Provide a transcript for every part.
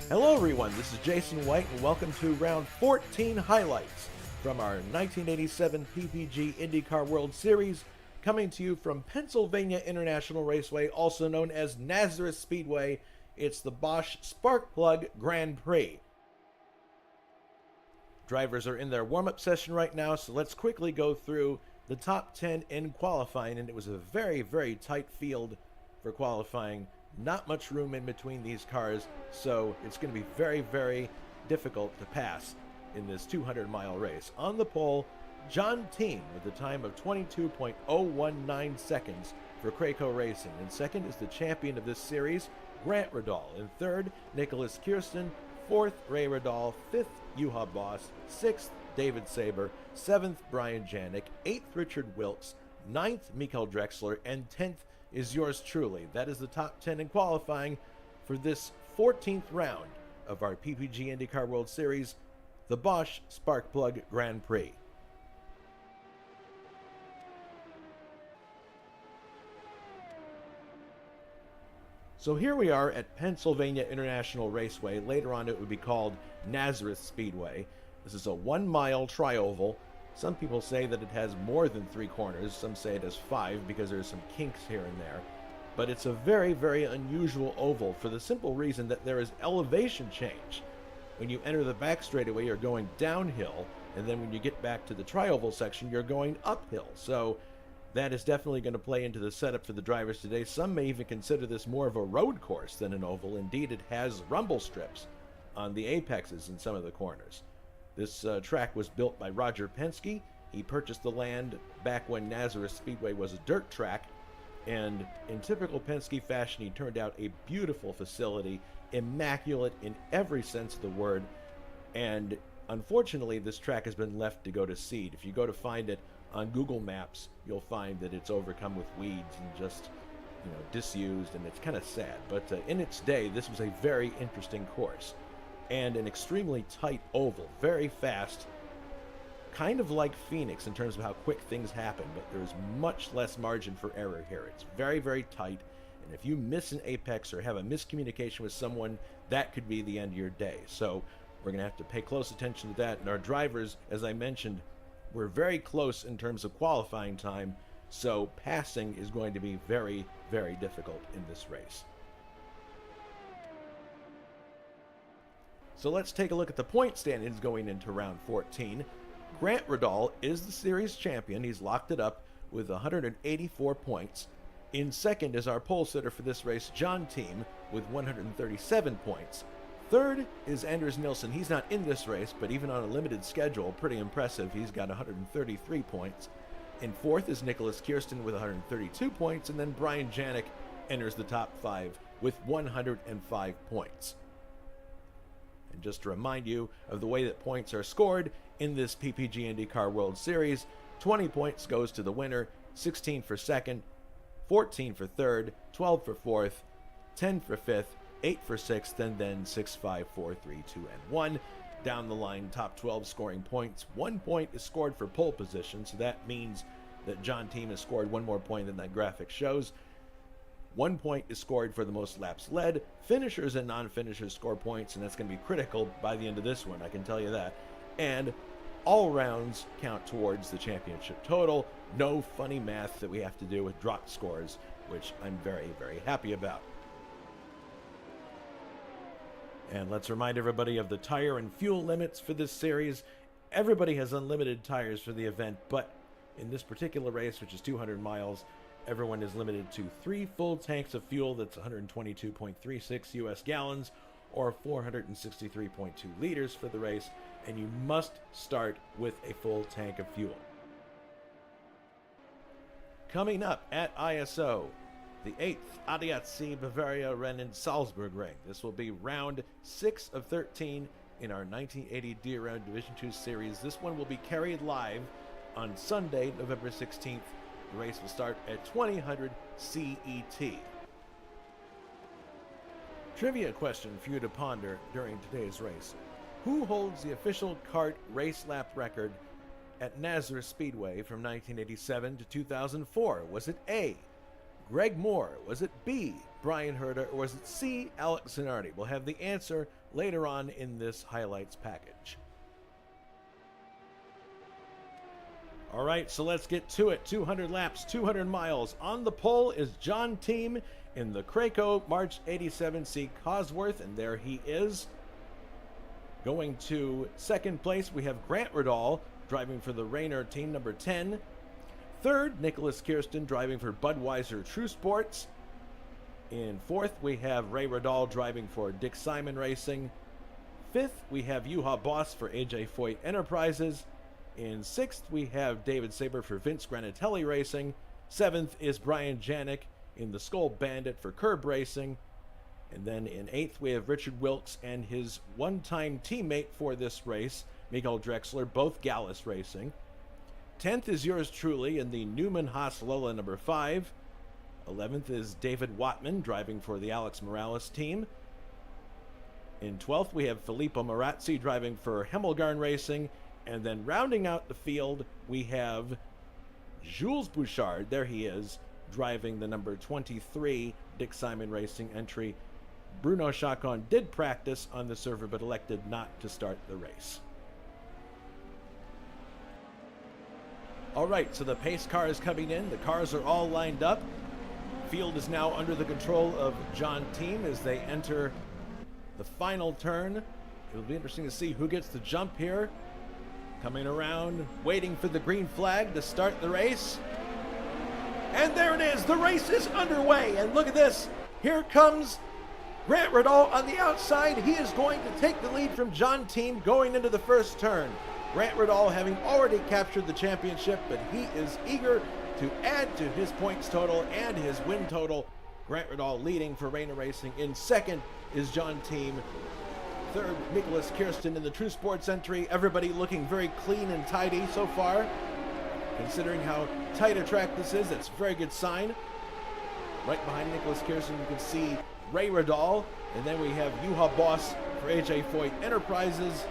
Hello everyone, this is Jason White and welcome to round 14 highlights from our 1987 PPG IndyCar World Series, coming to you from Pennsylvania International Raceway, also known as Nazareth Speedway. It's the Bosch Sparkplug Grand Prix. Drivers are in their warm-up session right now, so let's quickly go through the top 10 in qualifying, and it was a very tight field for qualifying. Not much room in between these cars, so it's going to be very difficult to pass in this 200-mile race. On the pole, John Team with a time of 22.019 seconds for Craco Racing. In second is the champion of this series, Grant Riddall. In third, Nicholas Kirsten. Fourth, Ray Riddall. Fifth, Juha Bosch. Sixth, David Saber. Seventh, Brian Janik. Eighth, Richard Wilkes. Ninth, Mikael Drexler. And 10th is yours truly. That is the top 10 in qualifying for this 14th round of our PPG IndyCar World Series, the Bosch Sparkplug Grand Prix. So here we are at Pennsylvania International Raceway. Later on it would be called Nazareth Speedway. This is a 1-mile tri-oval. Some people say that it has more than 3 corners. Some say it has 5 because there's some kinks here and there. But it's a very unusual oval for the simple reason that there is elevation change. When you enter the back straightaway, you're going downhill, and then when you get back to the tri-oval section, you're going uphill. So that is definitely going to play into the setup for the drivers today. Some may even consider this more of a road course than an oval. Indeed, it has rumble strips on the apexes in some of the corners. This track was built by Roger Penske. He purchased the land back when Nazareth Speedway was a dirt track, and in typical Penske fashion, he turned out a beautiful facility, immaculate in every sense of the word, and unfortunately this track has been left to go to seed. If you go to find it on Google Maps, you'll find that it's overcome with weeds and just, disused, and it's kind of sad. But in its day, this was a very interesting course. And an extremely tight oval, very fast, kind of like Phoenix in terms of how quick things happen, but there's much less margin for error here. It's very tight, and if you miss an apex or have a miscommunication with someone, that could be the end of your day. So we're going to have to pay close attention to that, and our drivers, as I mentioned, were very close in terms of qualifying time, so passing is going to be very difficult in this race. So let's take a look at the point standings going into round 14. Grant Riddall is the series champion. He's locked it up with 184 points. In second is our pole sitter for this race, John Team, with 137 points. Third is Anders Nilsson. He's not in this race, but even on a limited schedule, pretty impressive. He's got 133 points. In fourth is Nicholas Kirsten with 132 points, and then Brian Janik enters the top 5 with 105 points. And just to remind you of the way that points are scored in this PPG IndyCar World Series, 20 points goes to the winner, 16 for second, 14 for third, 12 for fourth, 10 for fifth, 8 for sixth, and then 6, 5, 4, 3, 2, and 1. Down the line, top 12 scoring points. 1 point is scored for pole position, so that means that John Team has scored 1 more point than that graphic shows. 1 point is scored for the most laps led. Finishers and non-finishers score points, and that's going to be critical by the end of this one, I can tell you that. And all rounds count towards the championship total. No funny math that we have to do with drop scores, which I'm very happy about. And let's remind everybody of the tire and fuel limits for this series. Everybody has unlimited tires for the event, but in this particular race, which is 200 miles, everyone is limited to 3 full tanks of fuel. That's 122.36 US gallons, or 463.2 liters for the race, and you must start with a full tank of fuel. Coming up at ISO, the 8th ADAC Bavaria Rennen Salzburg Ring. This will be round 6 of 13 in our 1980 D-Round Division 2 series. This one will be carried live on Sunday, November 16th. The race will start at 2000 CET. Trivia question for you to ponder during today's race. Who holds the official kart race lap record at Nazareth Speedway from 1987 to 2004? Was it A, Greg Moore? Was it B, Brian Herta, or was it C, Alex Zanardi? We'll have the answer later on in this highlights package. All right, so let's get to it. 200 laps, 200 miles. On the pole is John Team in the Craco March 87C Cosworth, and there he is. Going to second place, we have Grant Riddall driving for the Rayner team, number 10. Third, Nicholas Kirsten driving for Budweiser True Sports. In fourth, we have Ray Riddall driving for Dick Simon Racing. Fifth, we have Juha Boss for AJ Foyt Enterprises. In sixth, we have David Saber for Vince Granatelli Racing. Seventh is Brian Janik in the Skull Bandit for Curb Racing. And then in eighth, we have Richard Wilkes and his one-time teammate for this race, Miguel Drexler, both Gallus Racing. 10th is yours truly in the Newman Haas Lola number 5. 11th is David Wattman driving for the Alex Morales team. In 12th, we have Filippo Marazzi driving for Hemmelgarn Racing. And then rounding out the field, we have Jules Bouchard, there he is, driving the number 23 Dick Simon Racing entry. Bruno Chacon did practice on the server but elected not to start the race. All right, so the pace car is coming in. The cars are all lined up. Field is now under the control of John Team as they enter the final turn. It'll be interesting to see who gets the jump here. Coming around, waiting for the green flag to start the race. And there it is, the race is underway. And look at this, here comes Grant Riddall on the outside. He is going to take the lead from John Team going into the first turn. Grant Riddall having already captured the championship, but he is eager to add to his points total and his win total. Grant Riddall leading for Rayner Racing. In second is John Team. Third, Nicholas Kirsten in the True Sports entry. Everybody looking very clean and tidy so far. Considering how tight a track this is, that's a very good sign. Right behind Nicholas Kirsten, you can see Ray Riddall. And then we have Juha Boss for AJ Foyt Enterprises.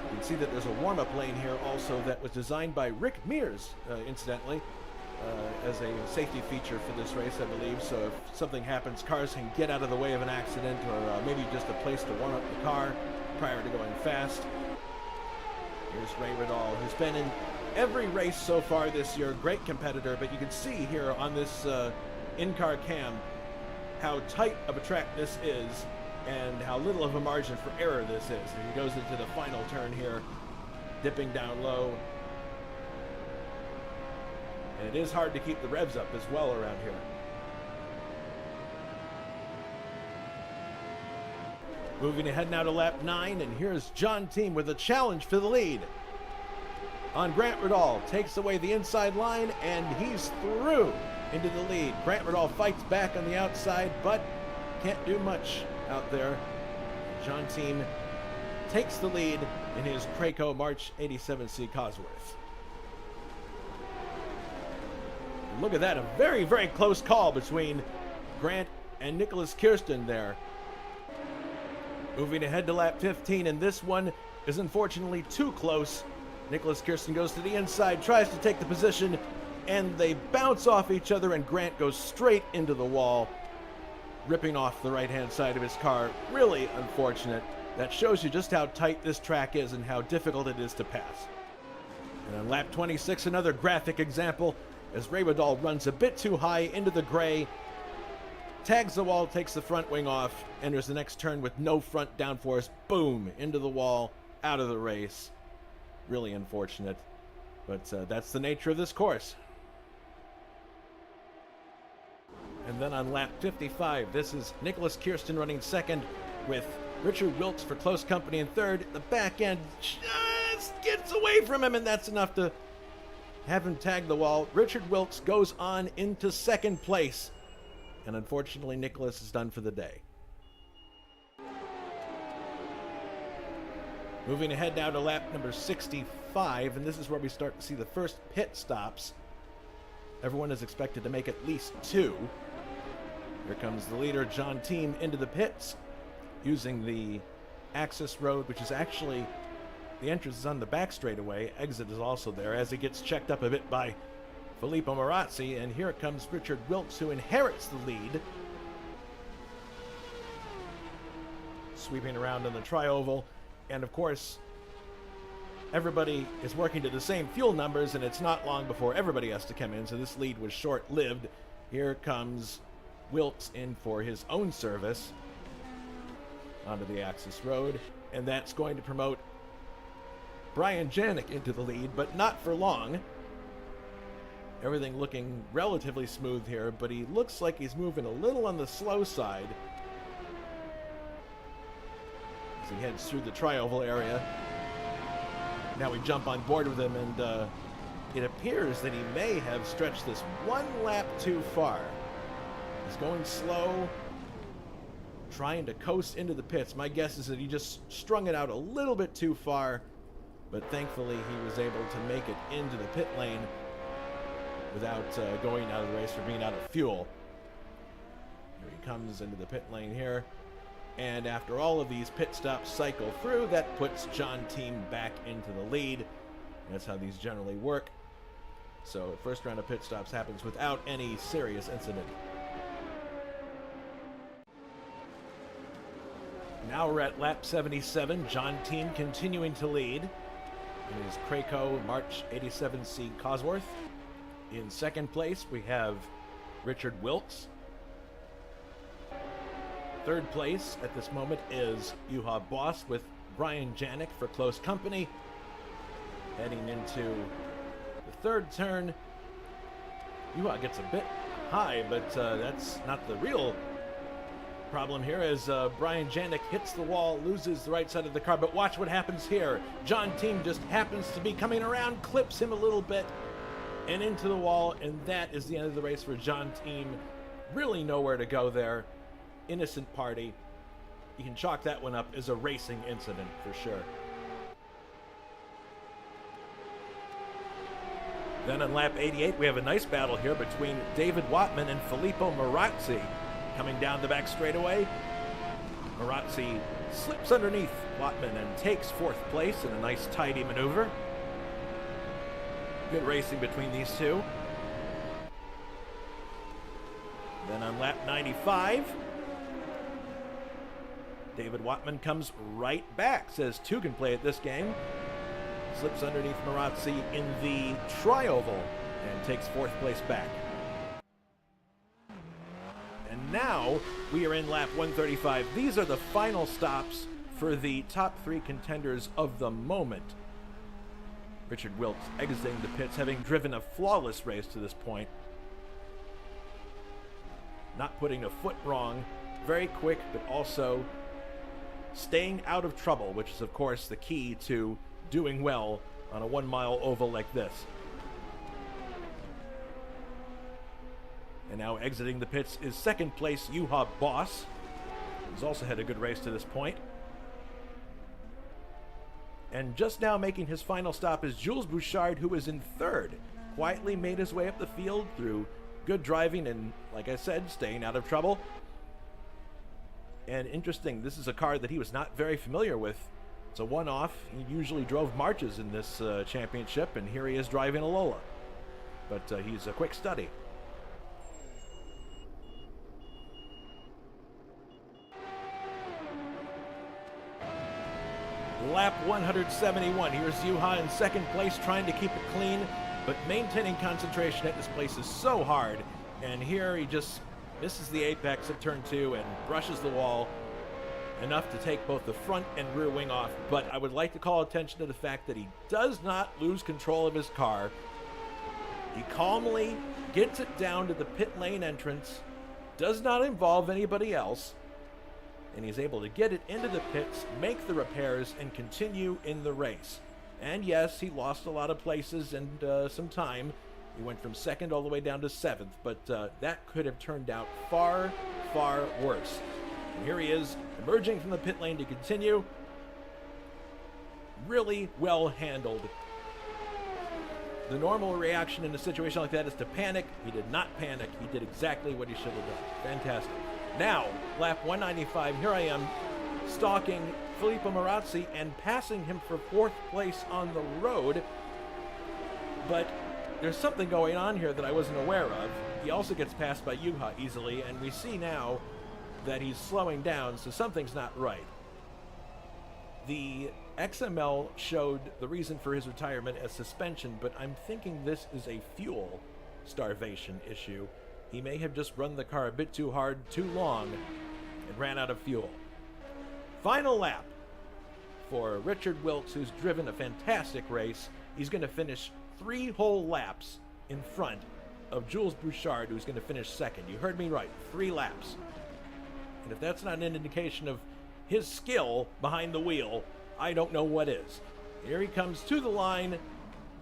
You can see that there's a warm-up lane here also that was designed by Rick Mears, incidentally, as a safety feature for this race, I believe. So if something happens, cars can get out of the way of an accident, or maybe just a place to warm up the car prior to going fast. Here's Ray Riddall, who's been in every race so far this year. Great competitor, but you can see here on this in-car cam how tight of a track this is and how little of a margin for error this is. And he goes into the final turn here, dipping down low. And it is hard to keep the revs up as well around here. Moving ahead now to lap 9, and here's John Team with a challenge for the lead. On Grant Riddall, takes away the inside line, and he's through into the lead. Grant Riddall fights back on the outside, but can't do much out there. John Team takes the lead in his Craco March 87C Cosworth. Look at that, a very, very close call between Grant and Nicholas Kirsten there. Moving ahead to lap 15, and this one is unfortunately too close. Nicholas Kirsten goes to the inside, tries to take the position, and they bounce off each other, and Grant goes straight into the wall, ripping off the right-hand side of his car. Really unfortunate. That shows you just how tight this track is and how difficult it is to pass. And on lap 26, another graphic example as Ray Riddall runs a bit too high into the gray, tags the wall, takes the front wing off, enters the next turn with no front downforce, boom, into the wall, out of the race. Really unfortunate, but that's the nature of this course. And then on lap 55, this is Nicholas Kirsten running second with Richard Wilkes for close company in third. The back end just gets away from him, and that's enough to have him tag the wall. Richard Wilkes goes on into second place, and unfortunately Nicholas is done for the day. Moving ahead now to lap number 65, and this is where we start to see the first pit stops. Everyone is expected to make at least 2. Here comes the leader, John Team, into the pits using the access road, which is actually, the entrance is on the back straightaway. Exit is also there as he gets checked up a bit by Filippo Marazzi, and here comes Richard Wilkes, who inherits the lead. Sweeping around in the tri-oval, and of course, everybody is working to the same fuel numbers, and it's not long before everybody has to come in, so this lead was short-lived. Here comes Wilkes in for his own service onto the Axis Road, and that's going to promote Brian Janik into the lead, but not for long. Everything looking relatively smooth here, but he looks like he's moving a little on the slow side as he heads through the tri-oval area. Now we jump on board with him, and it appears that he may have stretched this one lap too far. He's going slow, trying to coast into the pits. My guess is that he just strung it out a little bit too far, but thankfully he was able to make it into the pit lane without going out of the race for being out of fuel. Here he comes into the pit lane here, and after all of these pit stops cycle through, that puts John Team back into the lead. That's how these generally work. So first round of pit stops happens without any serious incident. Now we're at lap 77. John Team continuing to lead in his Craco March 87C Cosworth. In second place, we have Richard Wilkes. Third place at this moment is Juha Bosch with Brian Janik for close company. Heading into the third turn, Juha gets a bit high, but that's not the real problem here, as Brian Janik hits the wall, loses the right side of the car. But watch what happens here. John Team just happens to be coming around, clips him a little bit, and into the wall, and that is the end of the race for John Team. Really nowhere to go there. Innocent party. You can chalk that one up as a racing incident for sure. Then on lap 88, we have a nice battle here between David Watman and Filippo Marazzi. Coming down the back straightaway, Marazzi slips underneath Watman and takes fourth place in a nice tidy maneuver. Good racing between these two. Then on lap 95, David Watman comes right back, says two can play at this game. Slips underneath Marazzi in the tri-oval and takes fourth place back. And now we are in lap 135. These are the final stops for the top three contenders of the moment. Richard Wilkes exiting the pits, having driven a flawless race to this point. Not putting a foot wrong. Very quick, but also staying out of trouble, which is, of course, the key to doing well on a 1 mile oval like this. And now exiting the pits is second place Juha Bosch, who's also had a good race to this point. And just now making his final stop is Jules Bouchard, who is in third. Quietly made his way up the field through good driving and, like I said, staying out of trouble. And interesting, this is a car that he was not very familiar with. It's a one-off. He usually drove Marches in this championship, and here he is driving a Lola. But he's a quick study. Lap 171. Here's Juha in second place, trying to keep it clean, but maintaining concentration at this place is so hard. And here he just misses the apex of turn 2 and brushes the wall enough to take both the front and rear wing off. But I would like to call attention to the fact that he does not lose control of his car. He calmly gets it down to the pit lane entrance, does not involve anybody else, and he's able to get it into the pits, make the repairs, and continue in the race. And yes, he lost a lot of places and some time. He went from second all the way down to seventh, but that could have turned out far, far worse. And here he is, emerging from the pit lane to continue. Really well handled. The normal reaction in a situation like that is to panic. He did not panic. He did exactly what he should have done. Fantastic. Now, lap 195, here I am, stalking Filippo Marazzi and passing him for fourth place on the road. But there's something going on here that I wasn't aware of. He also gets passed by Yuha easily, and we see now that he's slowing down, so something's not right. The XML showed the reason for his retirement as suspension, but I'm thinking this is a fuel starvation issue. He may have just run the car a bit too hard, too long, and ran out of fuel. Final lap for Richard Wilkes, who's driven a fantastic race. He's going to finish 3 whole laps in front of Jules Bouchard, who's going to finish second. You heard me right, 3 laps. And if that's not an indication of his skill behind the wheel, I don't know what is. Here he comes to the line,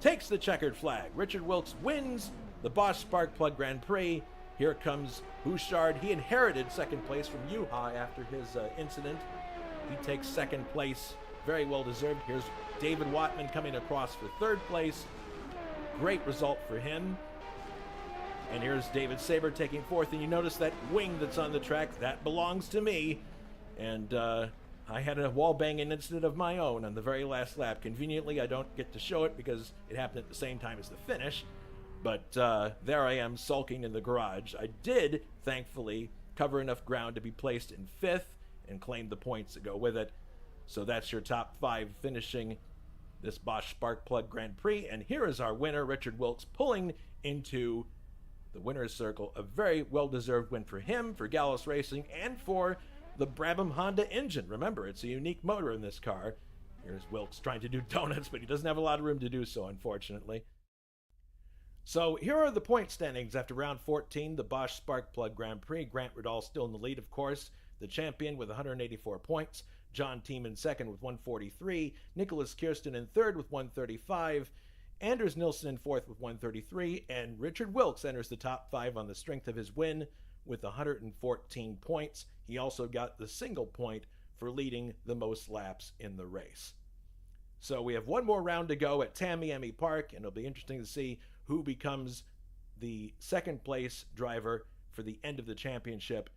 takes the checkered flag. Richard Wilkes wins the Bosch Sparkplug Grand Prix. Here comes Bouchard. He inherited second place from Yuha after his incident. He takes second place, very well deserved. Here's David Watman coming across for third place. Great result for him. And here's David Saber taking fourth, and you notice that wing that's on the track, that belongs to me. And I had a wall banging incident of my own on the very last lap. Conveniently, I don't get to show it because it happened at the same time as the finish. But there I am sulking in the garage. I did, thankfully, cover enough ground to be placed in 5th and claim the points that go with it. So that's your top 5 finishing this Bosch Sparkplug Grand Prix. And here is our winner, Richard Wilkes, pulling into the winner's circle. A very well-deserved win for him, for Gallus Racing, and for the Brabham Honda engine. Remember, it's a unique motor in this car. Here's Wilkes trying to do donuts, but he doesn't have a lot of room to do so, unfortunately. So here are the point standings after round 14, the Bosch Sparkplug Grand Prix. Grant Riddall still in the lead, of course, the champion with 184 points. John Tiemann second with 143. Nicholas Kirsten in third with 135. Anders Nilsson in fourth with 133. And Richard Wilkes enters the top 5 on the strength of his win with 114 points. He also got the single point for leading the most laps in the race. So we have one more round to go at Tamiami Park, and it'll be interesting to see who becomes the second place driver for the end of the championship.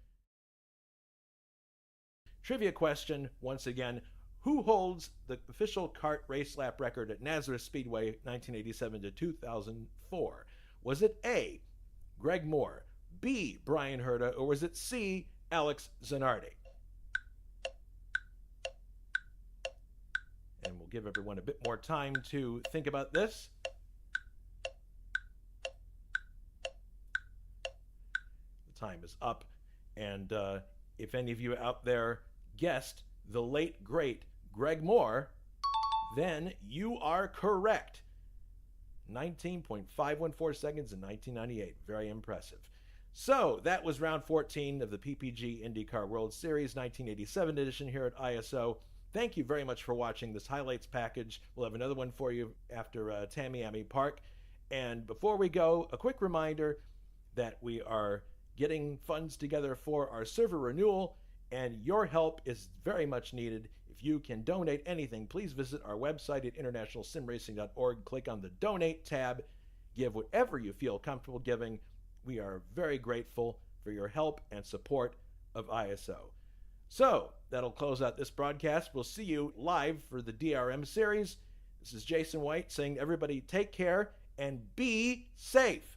Trivia question, once again, who holds the official kart race lap record at Nazareth Speedway 1987 to 2004? Was it A, Greg Moore, B, Brian Herta, or was it C, Alex Zanardi? And we'll give everyone a bit more time to think about this. The time is up, and if any of you out there guessed the late, great Greg Moore, then you are correct. 19.514 seconds in 1998. Very impressive. So that was round 14 of the PPG IndyCar World Series 1987 edition here at ISO. Thank you very much for watching this highlights package. We'll have another one for you after Tamiami Park. And before we go, a quick reminder that we are getting funds together for our server renewal, and your help is very much needed. If you can donate anything, please visit our website at internationalsimracing.org. Click on the Donate tab. Give whatever you feel comfortable giving. We are very grateful for your help and support of ISO. So, that'll close out this broadcast. We'll see you live for the DRM series. This is Jason White saying to everybody, take care and be safe.